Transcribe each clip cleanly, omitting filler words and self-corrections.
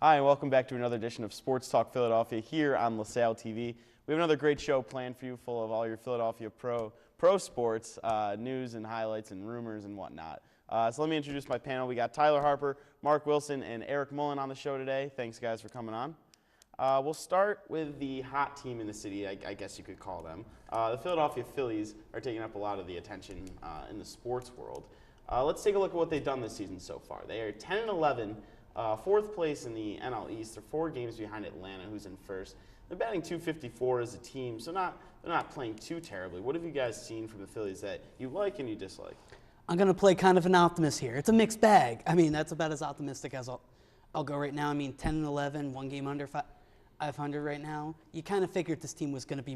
Hi, and welcome back to another edition of Sports Talk Philadelphia here on LaSalle TV. We have another great show planned for you, full of all your Philadelphia pro sports news and highlights and rumors and whatnot. So let me introduce my panel. We got Tyler Harper, Mark Wilson, and Eric Mullen on the show today. Thanks, guys, for coming on. We'll start with the hot team in the city, I guess you could call them. The Philadelphia Phillies are taking up a lot of the attention in the sports world. Let's take a look at what they've done this season so far. They are 10-11. Fourth place in the NL East. They're 4 games behind Atlanta, who's in first. They're batting .254 as a team, so they're not playing too terribly. What have you guys seen from the Phillies that you like and you dislike? I'm going to play kind of an optimist here. It's a mixed bag. I mean, that's about as optimistic as I'll go right now. I mean, 10-11, 1 game under 500 right now. You kind of figured this team was going to be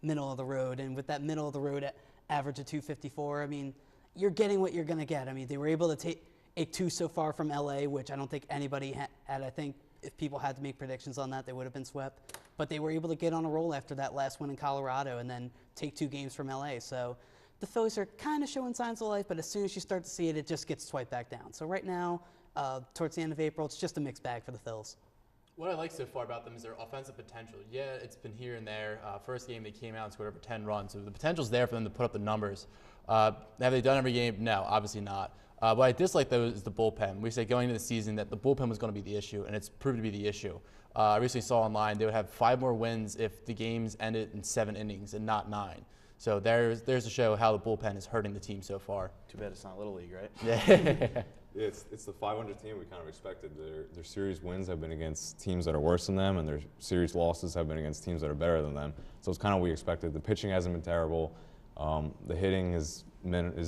middle of the road, and with that middle of the road average of .254, I mean, you're getting what you're going to get. I mean, they were able to take 2 so far from LA, which I don't think anybody had. I think if people had to make predictions on that, they would have been swept. But they were able to get on a roll after that last win in Colorado and then take 2 games from LA. So the Phillies are kind of showing signs of life, but as soon as you start to see it, it just gets swiped back down. So right now, towards the end of April, it's just a mixed bag for the Phils. What I like so far about them is their offensive potential. Yeah, it's been here and there. First game they came out and scored over 10 runs, so the potential's there for them to put up the numbers. Have they done every game? No, obviously not. What I dislike, though, is the bullpen. We said going into the season that the bullpen was going to be the issue, and it's proved to be the issue. I recently saw online they would have 5 more wins if the games ended in 7 innings and not 9. So there's to show how the bullpen is hurting the team so far. Too bad it's not Little League, right? Yeah. It's the 500 team we kind of expected. Their series wins have been against teams that are worse than them, and their series losses have been against teams that are better than them. So it's kind of what we expected. The pitching hasn't been terrible. The hitting is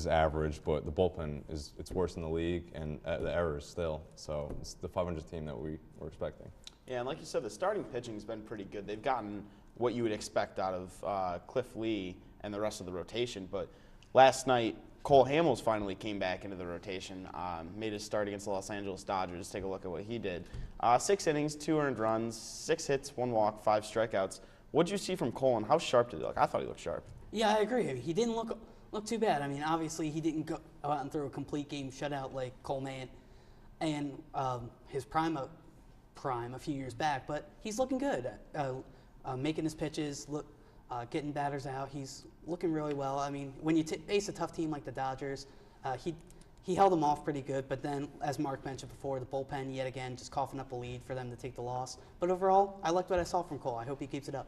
average, but the bullpen it's worse in the league, and the errors still. So it's the 500 team that we were expecting. Yeah, and like you said, the starting pitching has been pretty good. They've gotten what you would expect out of Cliff Lee and the rest of the rotation. But last night, Cole Hamels finally came back into the rotation, made his start against the Los Angeles Dodgers. Take a look at what he did. 6 innings, 2 earned runs, 6 hits, 1 walk, 5 strikeouts. What did you see from Cole, and how sharp did he look? I thought he looked sharp. Yeah, I agree. He didn't look too bad. I mean, obviously he didn't go out and throw a complete game shutout like Coleman and his prime a few years back, but he's looking good. Making his pitches, getting batters out. He's looking really well. I mean, when you face a tough team like the Dodgers, he held them off pretty good, but then, as Mark mentioned before, the bullpen yet again just coughing up a lead for them to take the loss. But overall, I liked what I saw from Cole. I hope he keeps it up.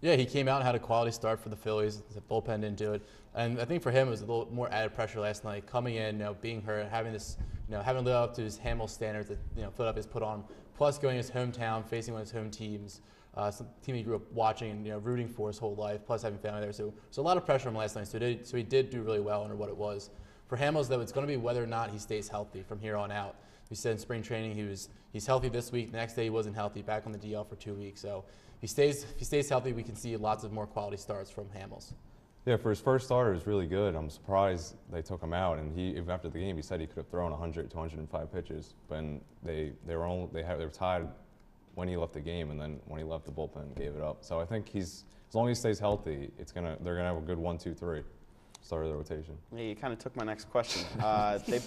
Yeah, he came out and had a quality start for the Phillies. The bullpen didn't do it, and I think for him it was a little more added pressure last night. Coming in, being hurt, having this, having to live up to his Hamels standards that Philadelphia's put on, plus going to his hometown, facing one of his home teams, some team he grew up watching and rooting for his whole life, plus having family there. So a lot of pressure on him last night. So he did do really well under what it was. For Hamels, though, it's going to be whether or not he stays healthy from here on out. We said in spring training he's healthy this week. The next day he wasn't healthy, back on the DL for 2 weeks. So if he stays healthy, we can see lots of more quality starts from Hamels. Yeah, for his first starter, it was really good. I'm surprised they took him out, and even after the game, he said he could have thrown 100 to 105 pitches, but they were tied when he left the game, and then when he left, the bullpen gave it up. So I think as long as he stays healthy, they're gonna have a good 1, 2, 3 start of the rotation. Yeah, you kind of took my next question.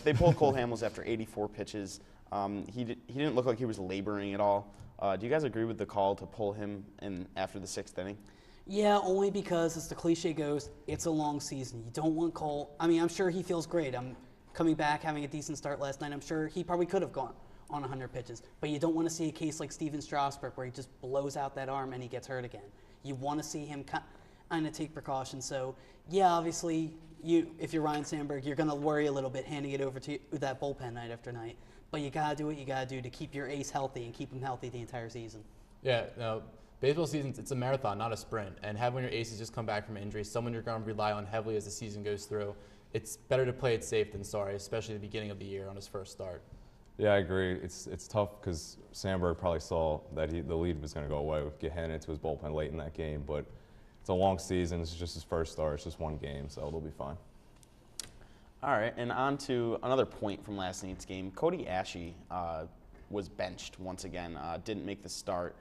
They pulled Cole Hamels after 84 pitches. He didn't look like he was laboring at all. Do you guys agree with the call to pull him in after the 6th inning? Yeah, only because, as the cliche goes, it's a long season. You don't want Cole. I mean, I'm sure he feels great. I'm coming back, having a decent start last night. I'm sure he probably could have gone on 100 pitches. But you don't want to see a case like Steven Strasburg where he just blows out that arm and he gets hurt again. You want to see him kind of take precautions. So, yeah, obviously, if you're Ryan Sandberg, you're going to worry a little bit handing it over to that bullpen night after night. But you got to do what you got to do to keep your ace healthy and keep him healthy the entire season. Yeah, no, baseball season, it's a marathon, not a sprint. And having your aces just come back from injury, someone you're going to rely on heavily as the season goes through, it's better to play it safe than sorry, especially at the beginning of the year on his first start. Yeah, I agree. It's tough because Sandberg probably saw that the lead was going to go away with handing it to his bullpen late in that game. But it's a long season. It's just his first start. It's just 1 game, so they'll be fine. All right, and on to another point from last night's game. Cody Asche was benched once again, didn't make the start.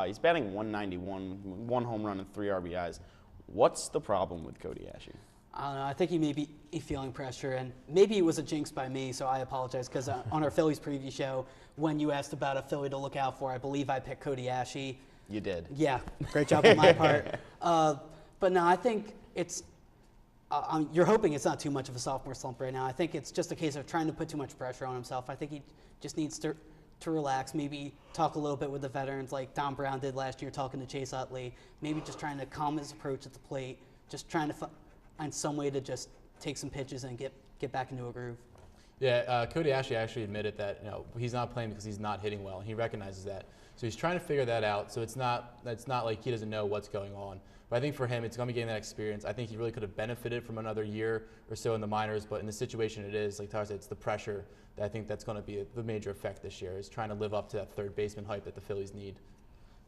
He's batting .191, 1 home run and 3 RBIs. What's the problem with Cody Asche? I don't know. I think he may be feeling pressure, and maybe it was a jinx by me, so I apologize. Because on our Phillies preview show, when you asked about a Philly to look out for, I believe I picked Cody Ashe. You did. Yeah, great job on my part. But no, I think it's. You're hoping it's not too much of a sophomore slump right now. I think it's just a case of trying to put too much pressure on himself. I think he just needs to relax, maybe talk a little bit with the veterans like Don Brown did last year, talking to Chase Utley. Maybe just trying to calm his approach at the plate, just trying to find some way to just take some pitches and get back into a groove. Yeah, Cody Ashe actually admitted that he's not playing because he's not hitting well. He recognizes that, so he's trying to figure that out. So it's not like he doesn't know what's going on. But I think for him, it's going to be getting that experience. I think he really could have benefited from another year or so in the minors, but in the situation it is, like Tyler said, it's the pressure that I think that's going to be the major effect this year, is trying to live up to that third baseman hype that the Phillies need.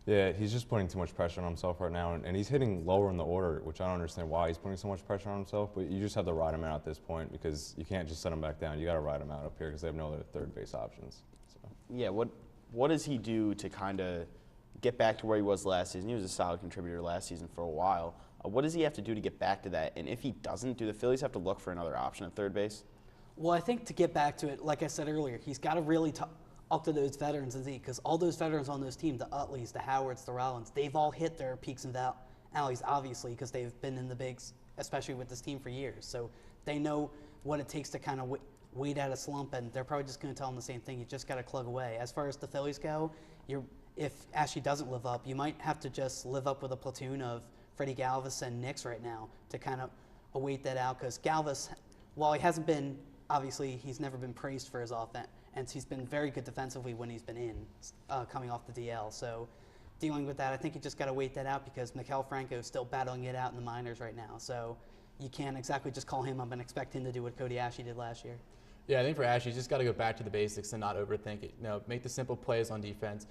Yeah, he's just putting too much pressure on himself right now, and he's hitting lower in the order, which I don't understand why he's putting so much pressure on himself, but you just have to ride him out at this point because you can't just set him back down. You got to ride him out up here because they have no other third base options. So. Yeah, what does he do to kind of get back to where he was last season? He was a solid contributor last season for a while. What does he have to do to get back to that? And if he doesn't, do the Phillies have to look for another option at third base? Well, I think to get back to it, like I said earlier, he's got to really talk to those veterans, because all those veterans on those teams, the Utleys, the Howards, the Rollins, they've all hit their peaks and valleys, obviously, because they've been in the bigs, especially with this team for years. So they know what it takes to kind of wait out a slump, and they're probably just going to tell them the same thing. You just got to plug away. As far as the Phillies go, if Ashe doesn't live up, you might have to just live up with a platoon of Freddie Galvis and Nix right now to kind of await that out, because Galvis, while he hasn't been, obviously he's never been praised for his offense, and he's been very good defensively when he's been coming off the DL. So dealing with that, I think you just got to wait that out, because Maikel Franco is still battling it out in the minors right now. So you can't exactly just call him up and expect him to do what Cody Ashe did last year. Yeah, I think for Ashe, he's just got to go back to the basics and not overthink it. Make the simple plays on defense.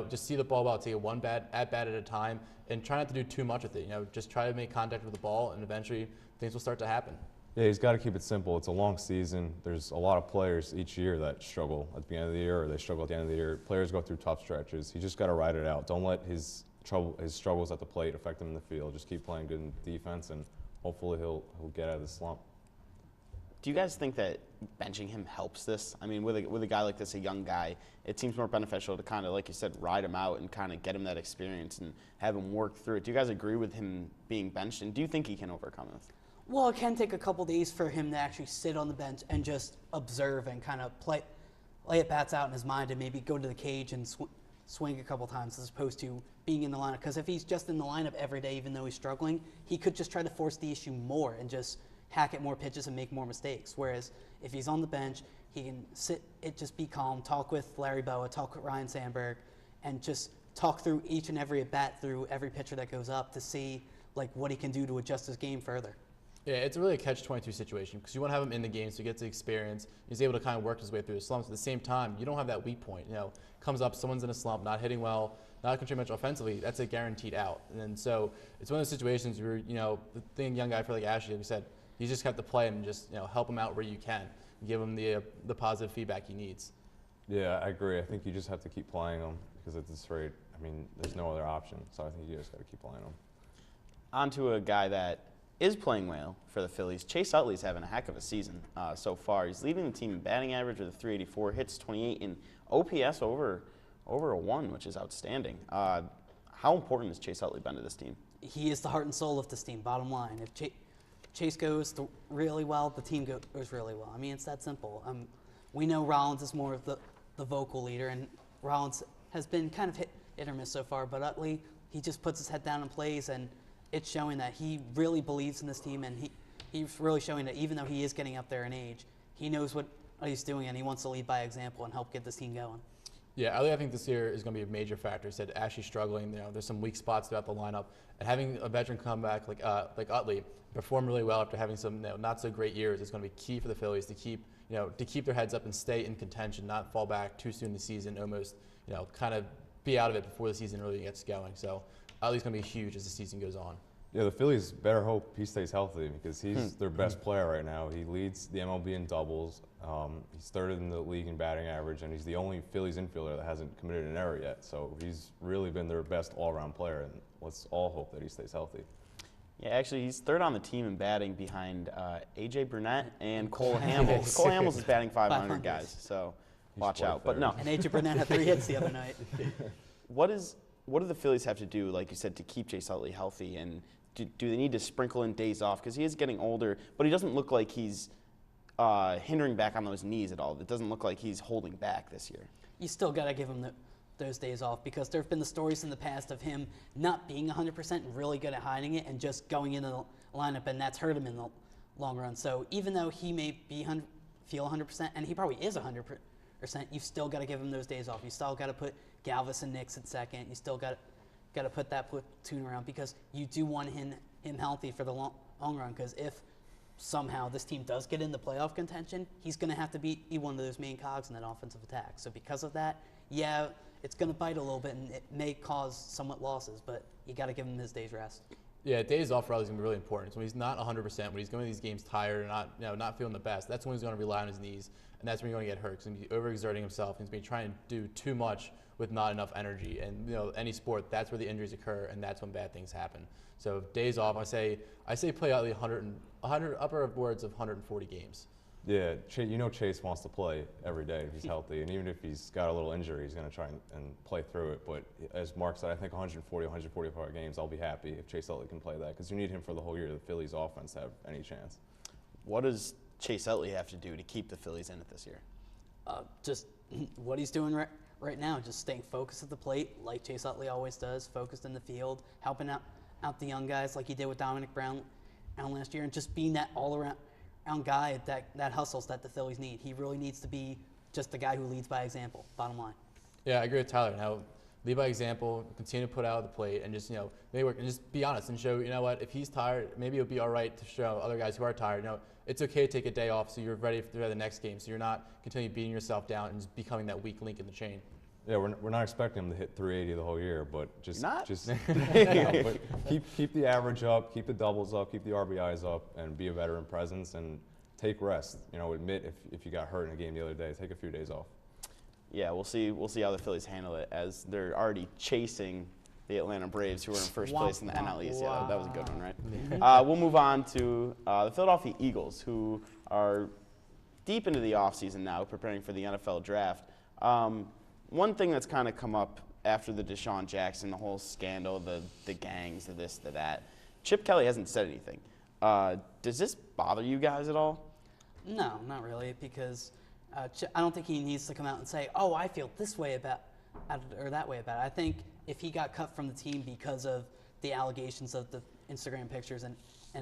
Just see the ball well, take it one at bat at a time, and try not to do too much with it. Just try to make contact with the ball, and eventually things will start to happen. Yeah, he's got to keep it simple. It's a long season. There's a lot of players each year that struggle at the beginning of the year, or they struggle at the end of the year. Players go through tough stretches. He just got to ride it out. Don't let his struggles at the plate affect him in the field. Just keep playing good in defense, and hopefully he'll get out of the slump. Do you guys think that benching him helps this? I mean, with a guy like this, a young guy, it seems more beneficial to kind of, like you said, ride him out and kind of get him that experience and have him work through it. Do you guys agree with him being benched, and do you think he can overcome this? Well, it can take a couple days for him to actually sit on the bench and just observe and kind of lay at bats out in his mind, and maybe go to the cage and swing a couple times, as opposed to being in the lineup. Because if he's just in the lineup every day, even though he's struggling, he could just try to force the issue more and just hack at more pitches and make more mistakes. Whereas if he's on the bench, he can sit, just be calm, talk with Larry Boa, talk with Ryan Sandberg, and just talk through each and every at bat, through every pitcher that goes up, to see what he can do to adjust his game further. Yeah, it's really a catch-22 situation, because you want to have him in the game so he gets the experience. He's able to kind of work his way through his slumps. At the same time, you don't have that weak point. Comes up, someone's in a slump, not hitting well, not contributing much offensively. That's a guaranteed out. And so it's one of those situations where the thing, young guy for like Ashe, like we said, you just have to play him and just help him out where you can, give him the positive feedback he needs. Yeah, I agree. I think you just have to keep playing him, because at this rate, I mean, there's no other option. So I think you just got to keep playing him. On to a guy that is playing well for the Phillies. Chase Utley's having a heck of a season so far. He's leading the team in batting average with a .384, hits 28, and OPS over a 1, which is outstanding. How important has Chase Utley been to this team? He is the heart and soul of this team, bottom line. If Chase goes really well, the team goes really well. I mean, it's that simple. We know Rollins is more of the vocal leader, and Rollins has been kind of hit or miss so far, but Utley, he just puts his head down and plays, and it's showing that he really believes in this team, and he's really showing that even though he is getting up there in age, he knows what he's doing, and he wants to lead by example and help get this team going. Yeah, Utley, I think this year is going to be a major factor. He said Ashe's struggling. There's some weak spots throughout the lineup, and having a veteran come back like Utley perform really well after having some not so great years is going to be key for the Phillies to keep their heads up and stay in contention, not fall back too soon in the season, almost kind of be out of it before the season really gets going. So Utley's going to be huge as the season goes on. Yeah, the Phillies better hope he stays healthy, because he's their best player right now. He leads the MLB in doubles. He's third in the league in batting average, and he's the only Phillies infielder that hasn't committed an error yet. So he's really been their best all-around player, and let's all hope that he stays healthy. Yeah, actually, he's third on the team in batting behind A.J. Burnett and Cole Hamels. Cole Hamels is batting 500, guys, so watch out. But no. And A.J. Burnett had 3 hits the other night. What do the Phillies have to do, like you said, to keep Chase Utley healthy? And do they need to sprinkle in days off? Because he is getting older, but he doesn't look like he's hindering back on those knees at all. It doesn't look like he's holding back this year. You still got to give him those days off, because there have been the stories in the past of him not being 100% and really good at hiding it and just going into the lineup, and that's hurt him in the long run. So even though he may feel 100%, and he probably is 100%, you still got to give him those days off. You still got to put Galvis and Nix at second. You still got to put that platoon around, because you do want him healthy for the long run, because if somehow this team does get into playoff contention, he's going to have to be one of those main cogs in that offensive attack. So because of that, yeah, it's going to bite a little bit, and it may cause somewhat losses, but you got to give him his day's rest. Yeah, days off for Riley's going to be really important. So when he's not 100%, when he's going to these games tired and not feeling the best, that's when he's going to rely on his knees, and that's when he's going to get hurt. Because he's going to be overexerting himself. He's going to be trying to do too much with not enough energy. And any sport, that's where the injuries occur, and that's when bad things happen. So days off, I say play out the 100 upper words of 140 games. Yeah, Chase wants to play every day if he's healthy, and even if he's got a little injury, he's going to try and play through it. But as Mark said, I think 145 games, I'll be happy if Chase Utley can play that, because you need him for the whole year, the Phillies offense to have any chance. What does Chase Utley have to do to keep the Phillies in it this year? Just what he's doing right now, just staying focused at the plate like Chase Utley always does, focused in the field, helping out the young guys like he did with Dominic Brown last year, and just being that all-around guy that hustles that the Phillies need. He really needs to be just the guy who leads by example, bottom line. Yeah, I agree with Tyler. Now, lead by example, continue to put out the plate, and just, maybe work, and just be honest and show, what, if he's tired, maybe it'll be all right to show other guys who are tired, it's okay to take a day off so you're ready for the next game, so you're not continually beating yourself down and just becoming that weak link in the chain. Yeah, we're not expecting him to hit 380 the whole year, but Not? but keep the average up, keep the doubles up, keep the RBIs up, and be a veteran presence, and take rest. Admit if you got hurt in a game the other day, take a few days off. Yeah, we'll see how the Phillies handle it, as they're already chasing the Atlanta Braves, who are in first place in the NL East. Yeah, that was a good one, right? We'll move on to the Philadelphia Eagles, who are deep into the offseason now, preparing for the NFL draft. One thing that's kind of come up after the Deshaun Jackson, the whole scandal, the gangs, the this, the that, Chip Kelly hasn't said anything. Does this bother you guys at all? No, not really, because I don't think he needs to come out and say, oh, I feel this way about it or that way about it. I think if he got cut from the team because of the allegations of the Instagram pictures and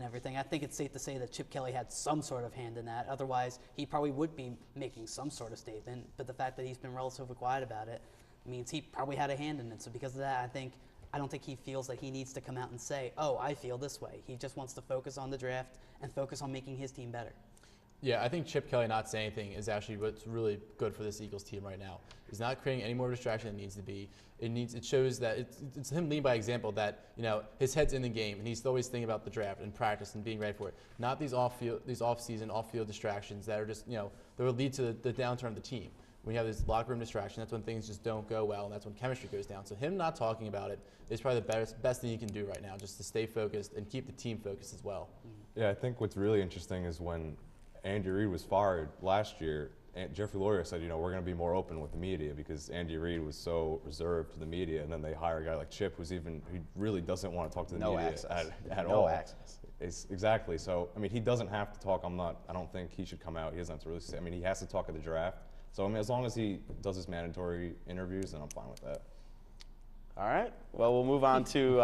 everything, I think it's safe to say that Chip Kelly had some sort of hand in that. Otherwise, he probably would be making some sort of statement. But the fact that he's been relatively quiet about it means he probably had a hand in it. So because of that, I don't think he feels that he needs to come out and say, oh, I feel this way. He just wants to focus on the draft and focus on making his team better. Yeah, I think Chip Kelly not saying anything is actually what's really good for this Eagles team right now. He's not creating any more distraction than it needs to be. It shows that it's him leading by example, that his head's in the game and he's always thinking about the draft and practice and being ready for it. Not these off-field distractions that are just that will lead to the downturn of the team. When you have this locker room distraction, that's when things just don't go well, and that's when chemistry goes down. So him not talking about it is probably the best thing he can do right now, just to stay focused and keep the team focused as well. Yeah, I think what's really interesting is when Andy Reid was fired last year, Jeffrey Lurie said, we're going to be more open with the media, because Andy Reid was so reserved to the media, and then they hire a guy like Chip, who really doesn't want to talk to the media at all. No access. Exactly. So, he doesn't have to talk. I don't think he should come out. He doesn't have to really say. He has to talk at the draft. So, as long as he does his mandatory interviews, then I'm fine with that. All right. Well, we'll move on to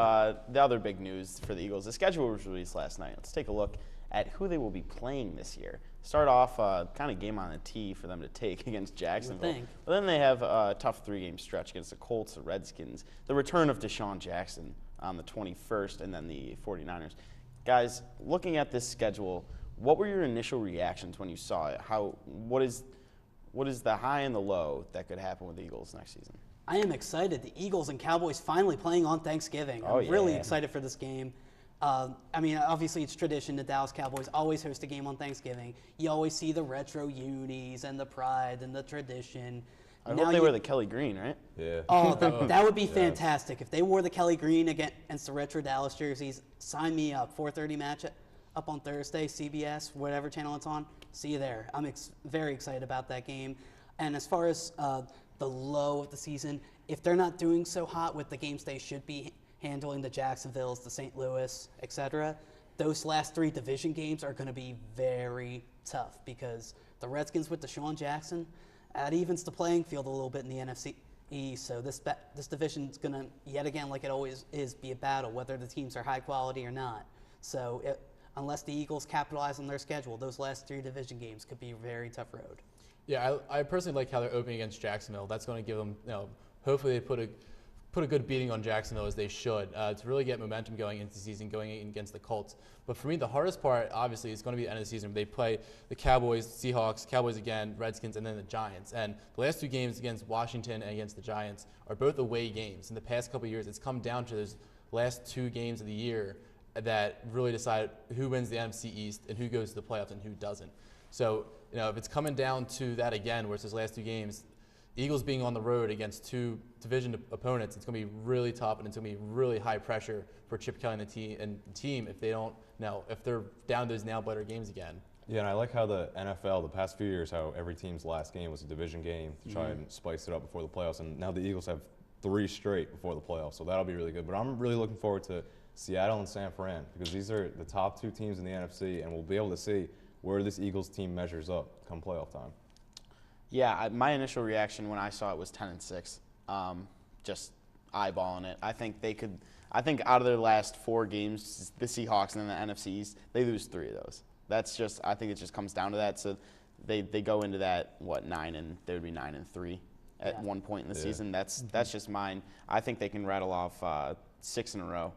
the other big news for the Eagles. The schedule was released last night. Let's take a look at who they will be playing this year. Start off kind of game on the tee for them to take against Jacksonville. But then they have a tough 3-game stretch against the Colts, the Redskins, the return of Deshaun Jackson on the 21st, and then the 49ers. Guys, looking at this schedule, what were your initial reactions when you saw it? What is the high and the low that could happen with the Eagles next season? I am excited. The Eagles and Cowboys finally playing on Thanksgiving. I'm really excited for this game. Obviously it's tradition. The Dallas Cowboys always host a game on Thanksgiving. You always see the retro unis and the pride and the tradition. I Now hope they you- wear the Kelly Green, right? Yeah. Oh, that would be Yes. fantastic. If they wore the Kelly Green against the Retro Dallas jerseys, sign me up. 4:30 match up on Thursday, CBS, whatever channel it's on. See you there. I'm very excited about that game. And as far as the low of the season, if they're not doing so hot with the games they should be handling, the Jacksonvilles, the St. Louis, etc., those last 3 division games are going to be very tough because the Redskins with Deshaun Jackson, that evens the playing field a little bit in the NFC East. So this division is going to, yet again, like it always is, be a battle, whether the teams are high quality or not. So unless the Eagles capitalize on their schedule, those last 3 division games could be a very tough road. Yeah, I personally like how they're opening against Jacksonville. That's going to give them, hopefully they put a good beating on Jacksonville as they should to really get momentum going into the season, going against the Colts. But for me, the hardest part, obviously, is going to be the end of the season. They play the Cowboys, Seahawks, Cowboys again, Redskins, and then the Giants. And the last 2 games against Washington and against the Giants are both away games. In the past couple of years, it's come down to those last 2 games of the year that really decide who wins the NFC East and who goes to the playoffs and who doesn't. So, if it's coming down to that again, where it's those last 2 games, Eagles being on the road against 2 division opponents, it's going to be really tough and it's going to be really high pressure for Chip Kelly and the team if they don't, if they're down those nail-biter games again. Yeah, and I like how the NFL, the past few years, how every team's last game was a division game to try and spice it up before the playoffs. And now the Eagles have 3 straight before the playoffs, so that'll be really good. But I'm really looking forward to Seattle and San Fran because these are the top 2 teams in the NFC, and we'll be able to see where this Eagles team measures up come playoff time. Yeah, my initial reaction when I saw it was 10-6. Just eyeballing it. I think out of their last 4 games, the Seahawks and then the NFC East, they lose 3 of those. I think it just comes down to that. So they go into that, they would be 9-3 at one point in the season. That's just mine. I think they can rattle off 6 in a row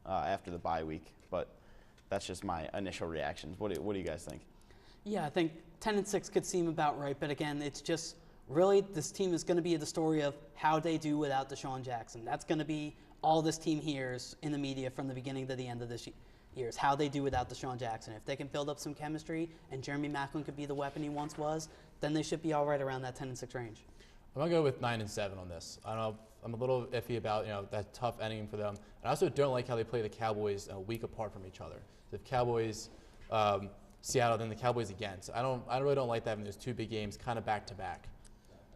after the bye week, but that's just my initial reactions. What do you guys think? Yeah, I think 10-6 could seem about right, but again, it's just really this team is going to be the story of how they do without Deshaun Jackson. That's going to be all this team hears in the media from the beginning to the end of this year, is how they do without Deshaun Jackson. If they can build up some chemistry and Jeremy Maclin could be the weapon he once was, then they should be all right around that 10-6 range. I'm going to go with 9-7 on this. I don't know. I'm a little iffy about that tough ending for them. And I also don't like how they play the Cowboys a week apart from each other. So if Cowboys, Seattle, then the Cowboys again. So I really don't like that having those 2 big games kind of back to back.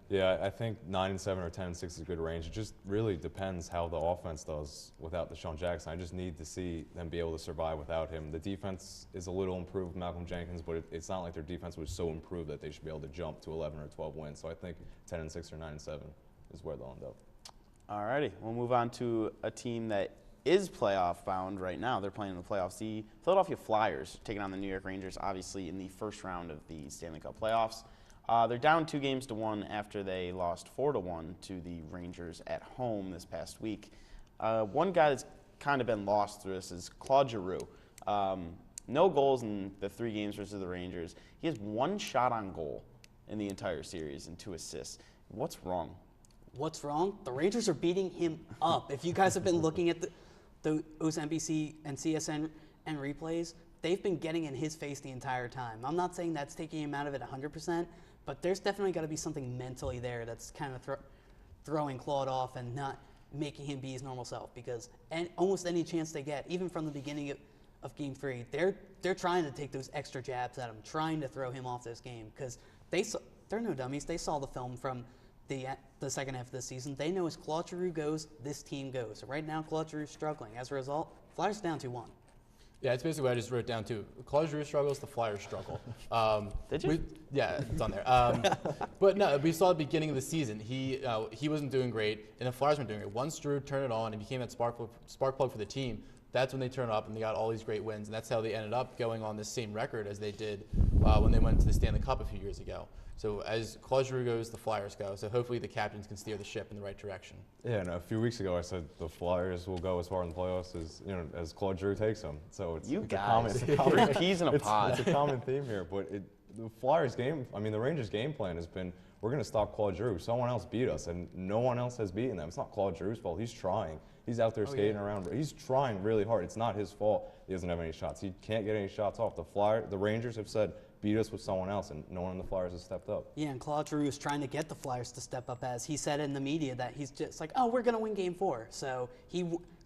Yeah, I think 9-7 or 10-6 is a good range. It just really depends how the offense does without Deshaun Jackson. I just need to see them be able to survive without him. The defense is a little improved with Malcolm Jenkins, but it's not like their defense was so improved that they should be able to jump to 11 or 12 wins. So I think 10-6 or 9-7 is where they'll end up. All righty, we'll move on to a team that is playoff bound right now. They're playing in the playoffs. The Philadelphia Flyers taking on the New York Rangers, obviously in the first round of the Stanley Cup playoffs. They're down 2-1 after they lost 4-1 to the Rangers at home this past week. One guy that's kind of been lost through this is Claude Giroux. No goals in the 3 games versus the Rangers. He has 1 shot on goal in the entire series and 2 assists. What's wrong? What's wrong? The Rangers are beating him up. If you guys have been looking at those NBC and CSN and replays, they've been getting in his face the entire time. I'm not saying that's taking him out of it 100%, but there's definitely got to be something mentally there that's kind of throwing Claude off and not making him be his normal self, because almost any chance they get, even from the beginning of Game 3, they're trying to take those extra jabs at him, trying to throw him off this game, because they're no dummies. They saw the film from the second half of the season. They know as Claude Giroux goes, this team goes. So right now, Claude Giroux's struggling. As a result, Flyers down 2-1. Yeah, it's basically what I just wrote down too. Claude Giroux struggles, the Flyers struggle. Did you? Yeah, it's on there. But no, we saw at the beginning of the season, he wasn't doing great, and the Flyers weren't doing it. Once Giroux turned it on and became that spark plug for the team, that's when they turned up and they got all these great wins, and that's how they ended up going on this same record as they did when they went to the Stanley Cup a few years ago. So as Claude Giroux goes, the Flyers go. So hopefully the captains can steer the ship in the right direction. Yeah, and a few weeks ago I said the Flyers will go as far in the playoffs as Claude Giroux takes them. So it's You it's guys, a common, three peas in a pod. It's a common theme here, but the Flyers game, the Rangers game plan has been, we're going to stop Claude Giroux. Someone else beat us, and no one else has beaten them. It's not Claude Giroux's fault. He's trying. He's out there skating around. He's trying really hard. It's not his fault he doesn't have any shots. He can't get any shots off. The Rangers have said, beat us with someone else, and no one in the Flyers has stepped up. Yeah, and Claude Giroux is trying to get the Flyers to step up, as he said in the media that he's just like, oh, we're going to win Game 4. So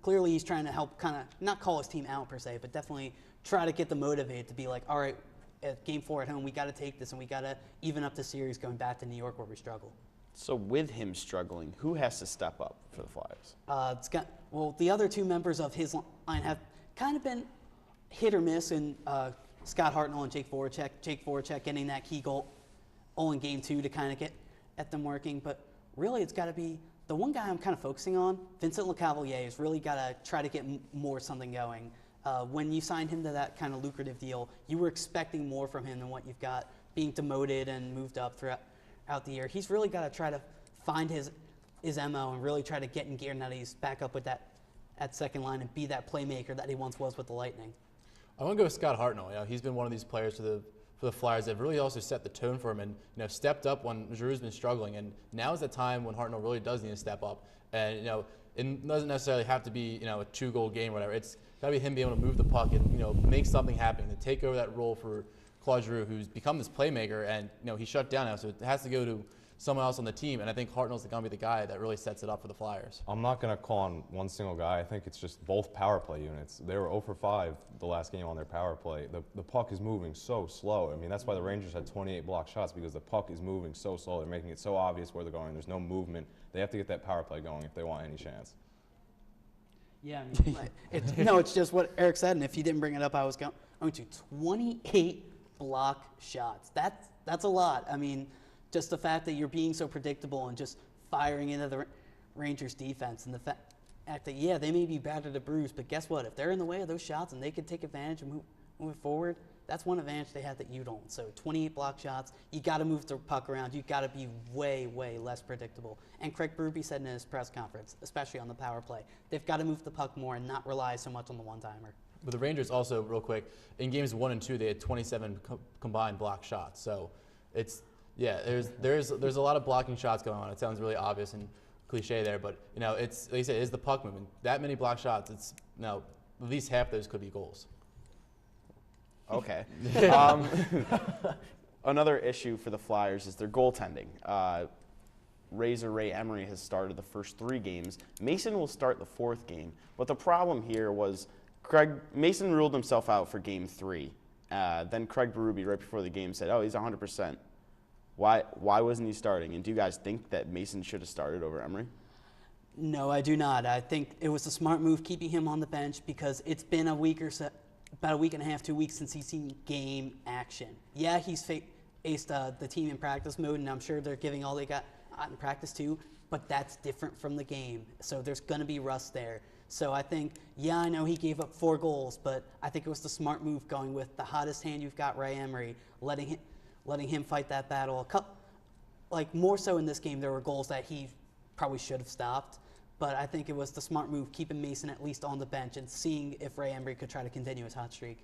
clearly he's trying to help kind of not call his team out per se, but definitely try to get them motivated to be like, all right, at Game 4 at home, we got to take this, and we got to even up the series going back to New York where we struggle. So with him struggling, who has to step up for the Flyers? The other two members of his line have kind of been hit or miss, and Scott Hartnell and Jake Voracek. Jake Voracek getting that key goal in Game 2 to kind of get at them working. But really, it's got to be the one guy I'm kind of focusing on. Vincent LeCavalier has really got to try to get more something going. When you signed him to that kind of lucrative deal, you were expecting more from him than what you've got, being demoted and moved up throughout the year. He's really got to try to find his MO and really try to get in gear now that he's back up with that at second line and be that playmaker that he once was with the Lightning. I want to go with Scott Hartnell. You know, he's been one of these players for the Flyers that have really also set the tone for him and stepped up when Giroux's been struggling. And now is the time when Hartnell really does need to step up. And it doesn't necessarily have to be a 2-goal game or whatever. It's got to be him being able to move the puck and make something happen to take over that role for Claude Giroux, who's become this playmaker. And he's shut down now, so it has to go to someone else on the team, and I think Hartnell's going to be the guy that really sets it up for the Flyers. I'm not going to call on one single guy. I think it's just both power play units. They were 0 for 5 the last game on their power play. The puck is moving so slow. I mean, that's why the Rangers had 28 blocked shots, because the puck is moving so slow. They're making it so obvious where they're going. There's no movement. They have to get that power play going if they want any chance. Yeah, I mean, it's just what Eric said, and if you didn't bring it up, I was going to 28 block shots. That's a lot. I mean, just the fact that you're being so predictable and just firing into the Rangers defense, and the fact that, yeah, they may be battered to bruise, but guess what? If they're in the way of those shots and they can take advantage and move forward, that's one advantage they have that you don't. So 28 block shots, you got to move the puck around. You got to be way, way less predictable. And Craig Berube said in his press conference, especially on the power play, they've got to move the puck more and not rely so much on the one-timer. But the Rangers also, real quick, in games 1 and 2, they had 27 combined block shots. So there's a lot of blocking shots going on. It sounds really obvious and cliche there, but it's like you said, it's the puck movement. That many block shots, it's at least half those could be goals. Okay. Another issue for the Flyers is their goaltending. Razor Ray Emery has started the first 3 games. Mason will start the 4th game, but the problem here was Mason ruled himself out for Game 3. Then Craig Berube, right before the game, said, "Oh, he's 100%." Why wasn't he starting? And do you guys think that Mason should have started over Emery? No, I do not. I think it was a smart move keeping him on the bench because it's been a week or so, about a week and a half, 2 weeks since he's seen game action. Yeah, he's faced the team in practice mode, and I'm sure they're giving all they got in practice too, but that's different from the game. So there's going to be rust there. So I think, yeah, I know he gave up 4 goals, but I think it was the smart move going with the hottest hand you've got, Ray Emery, letting him fight that battle. More so in this game, there were goals that he probably should have stopped, but I think it was the smart move, keeping Mason at least on the bench and seeing if Ray Emery could try to continue his hot streak.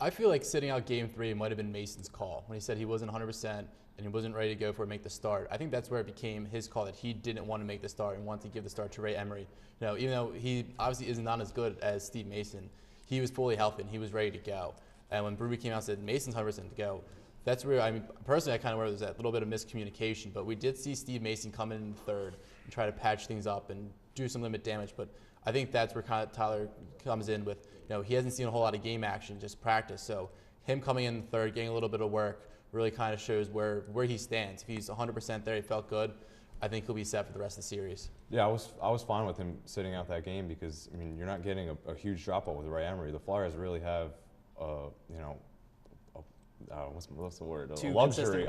I feel like sitting out Game 3 might have been Mason's call when he said he wasn't 100% and he wasn't ready to go for it, make the start. I think that's where it became his call that he didn't want to make the start and wanted to give the start to Ray Emery. Even though he obviously is not as good as Steve Mason, he was fully healthy and he was ready to go. And when Berube came out and said Mason's 100% to go, that's where, personally, I kind of worry there's that little bit of miscommunication. But we did see Steve Mason come in the 3rd and try to patch things up and do some limit damage. But I think that's where kind of Tyler comes in with, he hasn't seen a whole lot of game action, just practice. So him coming in the 3rd, getting a little bit of work, really kind of shows where he stands. If he's 100% there, he felt good, I think he'll be set for the rest of the series. Yeah, I was fine with him sitting out that game because, you're not getting a huge drop-off with Ray Emery. The Flyers really have, what's the word? A luxury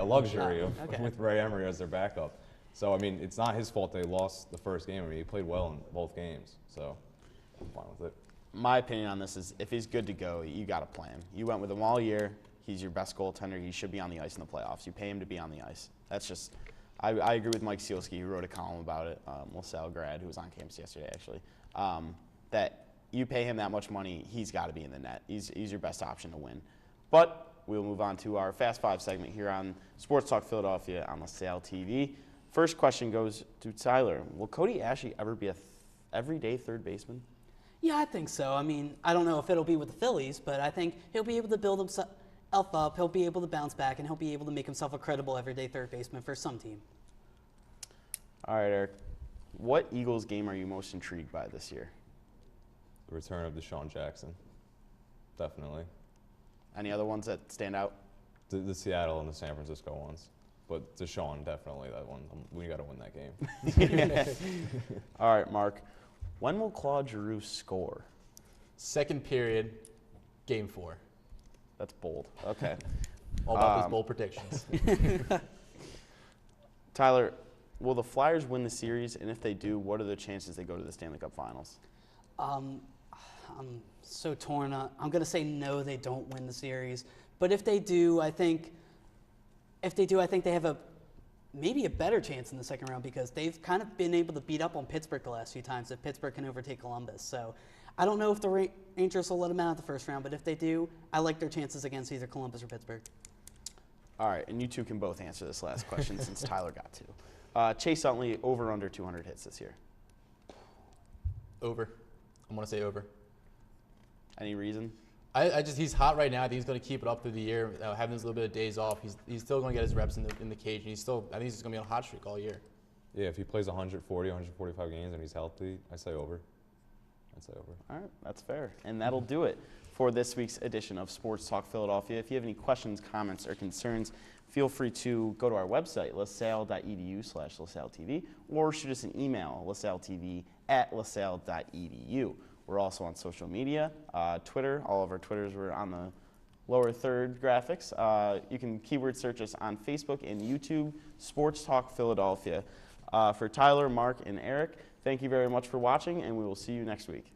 with Ray Emery as their backup. So, it's not his fault they lost the first game. He played well in both games. So, I'm fine with it. My opinion on this is if he's good to go, you got to play him. You went with him all year. He's your best goaltender. He should be on the ice in the playoffs. You pay him to be on the ice. That's just – I agree with Mike Sealski, who wrote a column about it, LaSalle grad, who was on campus yesterday, actually, that you pay him that much money, he's got to be in the net. He's your best option to win. But we'll move on to our Fast 5 segment here on Sports Talk Philadelphia on LaSalle TV. First question goes to Tyler. Will Cody Ashley ever be everyday third baseman? Yeah, I think so. I mean, I don't know if it'll be with the Phillies, but I think he'll be able to build himself up. He'll be able to bounce back, and he'll be able to make himself a credible everyday third baseman for some team. All right, Eric. What Eagles game are you most intrigued by this year? The return of Deshaun Jackson, definitely. Any other ones that stand out? The Seattle and the San Francisco ones. But Deshaun, definitely that one. We got to win that game. All right, Mark. When will Claude Giroux score? Second period, game 4. That's bold. Okay. All about those bold predictions. Tyler, will the Flyers win the series? And if they do, what are the chances they go to the Stanley Cup Finals? I'm so torn. I'm going to say no, they don't win the series. But if they do, I think they have maybe a better chance in the second round because they've kind of been able to beat up on Pittsburgh the last few times if Pittsburgh can overtake Columbus. So I don't know if the Rangers will let them out the first round, but if they do, I like their chances against either Columbus or Pittsburgh. All right, and you two can both answer this last question since Tyler got to. Chase Utley, over under 200 hits this year. Over. I'm going to say over. Any reason? He's hot right now. I think he's going to keep it up through the year, having his little bit of days off. He's still going to get his reps in the cage. And I think he's going to be on a hot streak all year. Yeah, if he plays 140, 145 games and he's healthy, I say over. I'd say over. All right, that's fair. And that'll do it for this week's edition of Sports Talk Philadelphia. If you have any questions, comments, or concerns, feel free to go to our website, lasalle.edu/LaSalleTV, or shoot us an email, lasalletv@lasalle.edu. We're also on social media, Twitter. All of our Twitters were on the lower third graphics. You can keyword search us on Facebook and YouTube, Sports Talk Philadelphia. For Tyler, Mark, and Eric, thank you very much for watching, and we will see you next week.